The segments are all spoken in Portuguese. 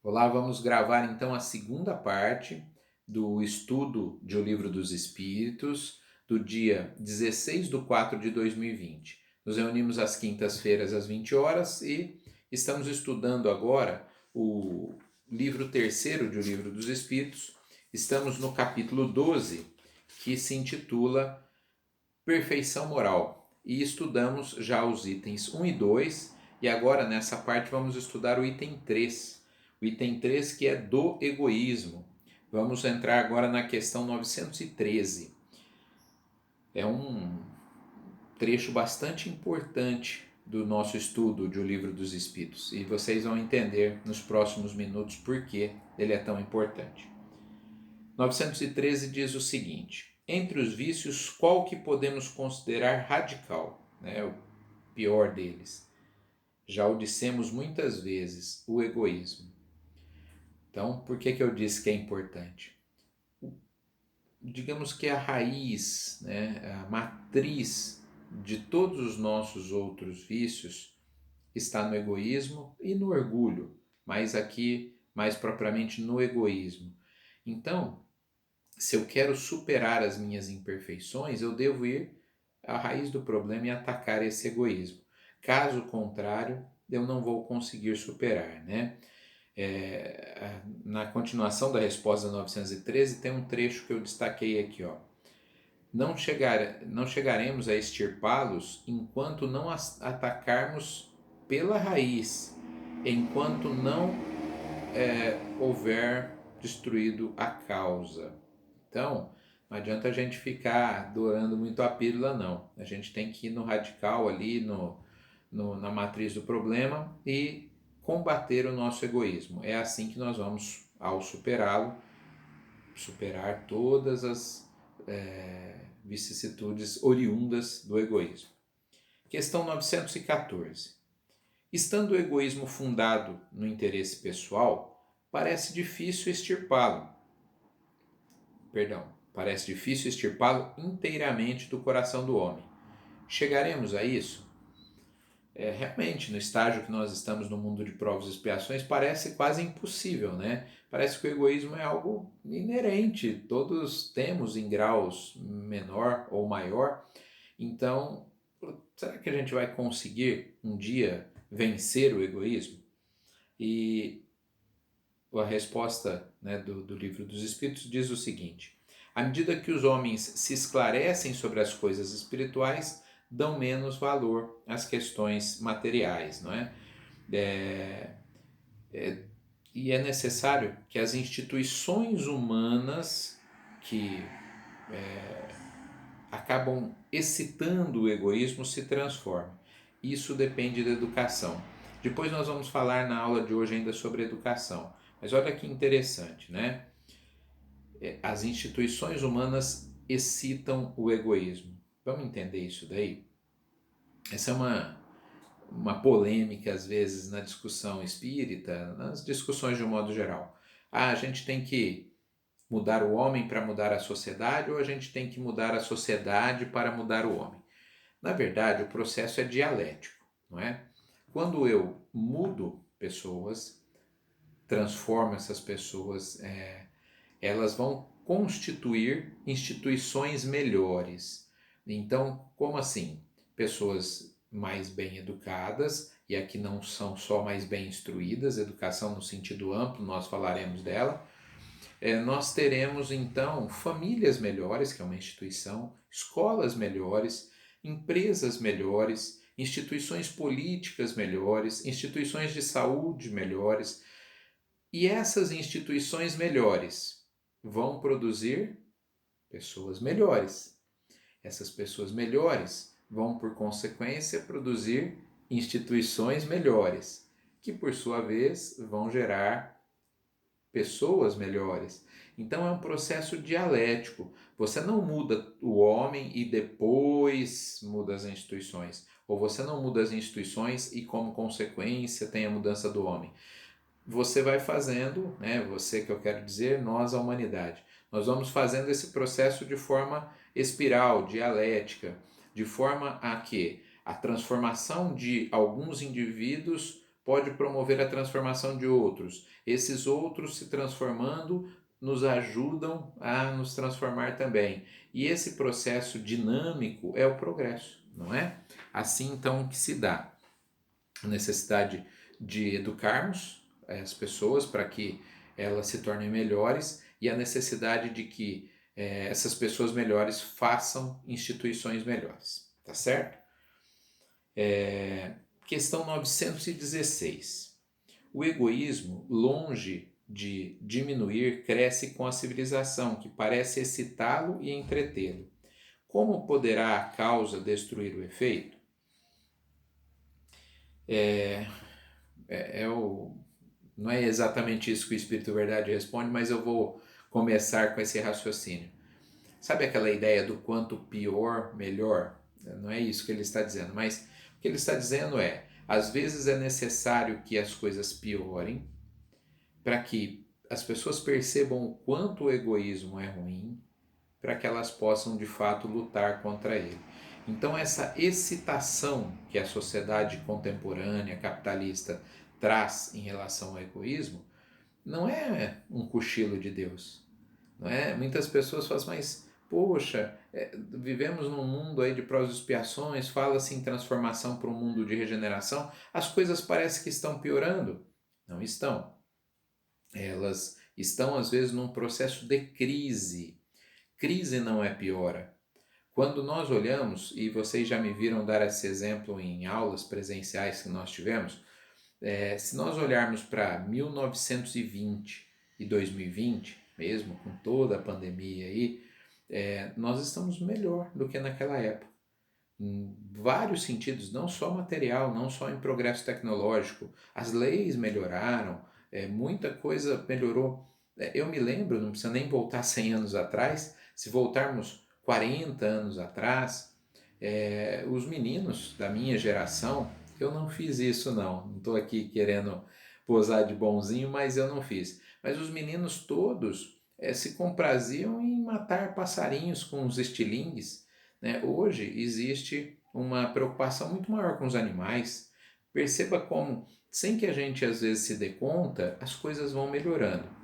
Olá, vamos gravar então a segunda parte do estudo de O Livro dos Espíritos, do dia 16 de 4 de 2020. Nos reunimos às quintas-feiras às 20 horas e estamos estudando agora o livro terceiro de O Livro dos Espíritos. Estamos no capítulo 12, que se intitula Perfeição Moral. E estudamos já os itens 1 e 2, e agora nessa parte vamos estudar o item 3. O item 3 que é do egoísmo. Vamos entrar agora na questão 913. É um trecho bastante importante do nosso estudo de O Livro dos Espíritos, e vocês vão entender nos próximos minutos por que ele é tão importante. 913 diz o seguinte: entre os vícios, qual que podemos considerar radical, o pior deles? Já o dissemos muitas vezes, o egoísmo. Então, por que eu disse que é importante? Digamos que a raiz, a matriz de todos os nossos outros vícios está no egoísmo e no orgulho, mas aqui, mais propriamente, no egoísmo. Então, se eu quero superar as minhas imperfeições, eu devo ir à raiz do problema e atacar esse egoísmo. Caso contrário, eu não vou conseguir superar, na continuação da resposta 913, tem um trecho que eu destaquei aqui, ó. Não chegaremos a extirpá-los enquanto não atacarmos pela raiz, enquanto não houver destruído a causa. Então, não adianta a gente ficar dourando muito a pílula, não. A gente tem que ir no radical ali, na matriz do problema e combater o nosso egoísmo. É assim que nós vamos, ao superá-lo, superar todas as vicissitudes oriundas do egoísmo. Questão 914. Estando o egoísmo fundado no interesse pessoal, parece difícil extirpá-lo inteiramente do coração do homem. Chegaremos a isso? Realmente, no estágio que nós estamos no mundo de provas e expiações, parece quase impossível, né? Parece que o egoísmo é algo inerente, todos temos em graus menor ou maior. Então, será que a gente vai conseguir um dia vencer o egoísmo? E a resposta do Livro dos Espíritos diz o seguinte: à medida que os homens se esclarecem sobre as coisas espirituais, dão menos valor às questões materiais, não é? E é necessário que as instituições humanas que acabam excitando o egoísmo se transformem. Isso depende da educação. Depois nós vamos falar na aula de hoje ainda sobre educação. Mas olha que interessante, né? As instituições humanas excitam o egoísmo. Vamos entender isso daí? Essa é uma polêmica, às vezes, na discussão espírita, nas discussões de um modo geral. A gente tem que mudar o homem para mudar a sociedade, ou a gente tem que mudar a sociedade para mudar o homem? Na verdade, o processo é dialético, não é? Quando eu mudo pessoas, transformo essas pessoas, elas vão constituir instituições melhores. Então, como assim? Pessoas mais bem educadas, e aqui não são só mais bem instruídas, educação no sentido amplo, nós falaremos dela. Nós teremos então famílias melhores, que é uma instituição, escolas melhores, empresas melhores, instituições políticas melhores, instituições de saúde melhores. E essas instituições melhores vão produzir pessoas melhores. Essas pessoas melhores vão, por consequência, produzir instituições melhores, que por sua vez vão gerar pessoas melhores. Então é um processo dialético. Você não muda o homem e depois muda as instituições. Ou você não muda as instituições e, como consequência, tem a mudança do homem. Você vai fazendo, você que eu quero dizer, nós, a humanidade. Nós vamos fazendo esse processo de forma espiral, dialética, de forma a que a transformação de alguns indivíduos pode promover a transformação de outros. Esses outros se transformando nos ajudam a nos transformar também. E esse processo dinâmico é o progresso, não é? Assim então que se dá a necessidade de educarmos as pessoas para que elas se tornem melhores e a necessidade de que essas pessoas melhores façam instituições melhores, tá certo? Questão 916. O egoísmo, longe de diminuir, cresce com a civilização, que parece excitá-lo e entretê-lo. Como poderá a causa destruir o efeito? Não é exatamente isso que o Espírito Verdade responde, mas eu vou começar com esse raciocínio. Sabe aquela ideia do quanto pior, melhor? Não é isso que ele está dizendo, mas o que ele está dizendo é, às vezes é necessário que as coisas piorem para que as pessoas percebam o quanto o egoísmo é ruim, para que elas possam de fato lutar contra ele. Então essa excitação que a sociedade contemporânea capitalista traz em relação ao egoísmo não é um cochilo de Deus, não é? Muitas pessoas falam, mas poxa, vivemos num mundo aí de provas e expiações, fala-se em transformação para um mundo de regeneração, as coisas parecem que estão piorando. Não estão. Elas estão às vezes num processo de crise. Crise não é piora. Quando nós olhamos, e vocês já me viram dar esse exemplo em aulas presenciais que nós tivemos, se nós olharmos para 1920 e 2020, mesmo com toda a pandemia aí, nós estamos melhor do que naquela época. Em vários sentidos, não só material, não só em progresso tecnológico. As leis melhoraram, muita coisa melhorou. Eu me lembro, não precisa nem voltar 100 anos atrás, se voltarmos 40 anos atrás, os meninos da minha geração, eu não fiz isso não estou aqui querendo posar de bonzinho, mas eu não fiz. Mas os meninos todos se compraziam em matar passarinhos com os estilingues, né? Hoje existe uma preocupação muito maior com os animais. Perceba como, sem que a gente às vezes se dê conta, as coisas vão melhorando.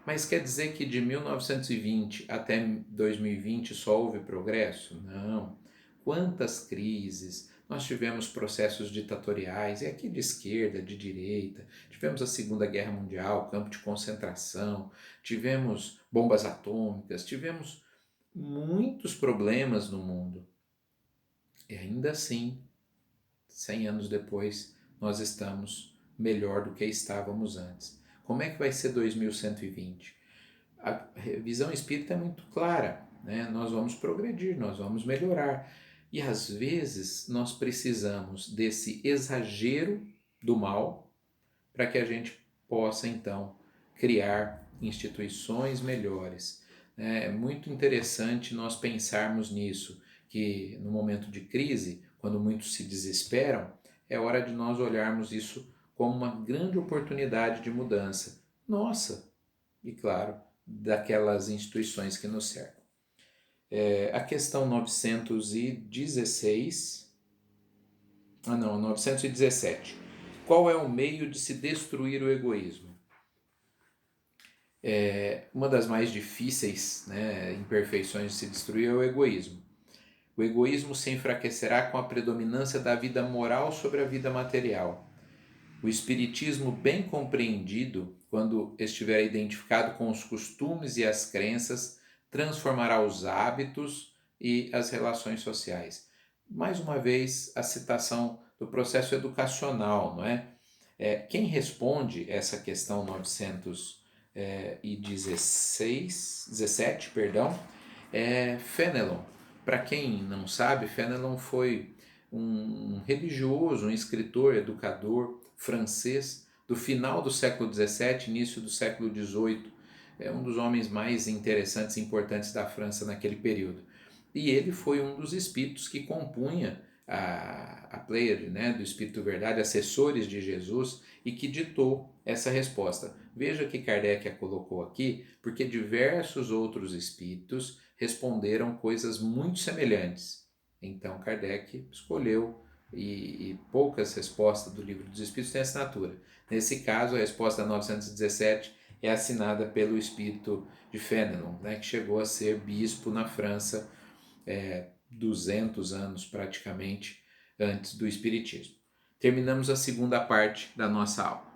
Mas quer dizer que de 1920 até 2020 só houve progresso? Não. Quantas crises, nós tivemos processos ditatoriais, e aqui de esquerda, de direita, tivemos a Segunda Guerra Mundial, campo de concentração, tivemos bombas atômicas, tivemos muitos problemas no mundo. E ainda assim, 100 anos depois, nós estamos melhor do que estávamos antes. Como é que vai ser 2120? A visão espírita é muito clara, né? Nós vamos progredir, nós vamos melhorar. E às vezes nós precisamos desse exagero do mal para que a gente possa então criar instituições melhores. É muito interessante nós pensarmos nisso, que no momento de crise, quando muitos se desesperam, é hora de nós olharmos isso como uma grande oportunidade de mudança. Nossa! E claro, daquelas instituições que nos cercam. A questão 916, 917. Qual é o meio de se destruir o egoísmo? Uma das mais difíceis, né, imperfeições de se destruir é o egoísmo. O egoísmo se enfraquecerá com a predominância da vida moral sobre a vida material. O espiritismo bem compreendido, quando estiver identificado com os costumes e as crenças, transformará os hábitos e as relações sociais. Mais uma vez, a citação do processo educacional, não é? Quem responde essa questão 917, é Fenelon. Para quem não sabe, Fenelon foi um religioso, um escritor, educador francês do final do século XVII, início do século XVIII. É um dos homens mais interessantes e importantes da França naquele período. E ele foi um dos espíritos que compunha a Pleiade, né, do Espírito Verdade, assessores de Jesus, e que ditou essa resposta. Veja que Kardec a colocou aqui, porque diversos outros espíritos responderam coisas muito semelhantes. Então Kardec escolheu e poucas respostas do Livro dos Espíritos têm assinatura. Nesse caso, a resposta 917 é assinada pelo espírito de Fénelon, né, que chegou a ser bispo na França 200 anos praticamente antes do Espiritismo. Terminamos a segunda parte da nossa aula.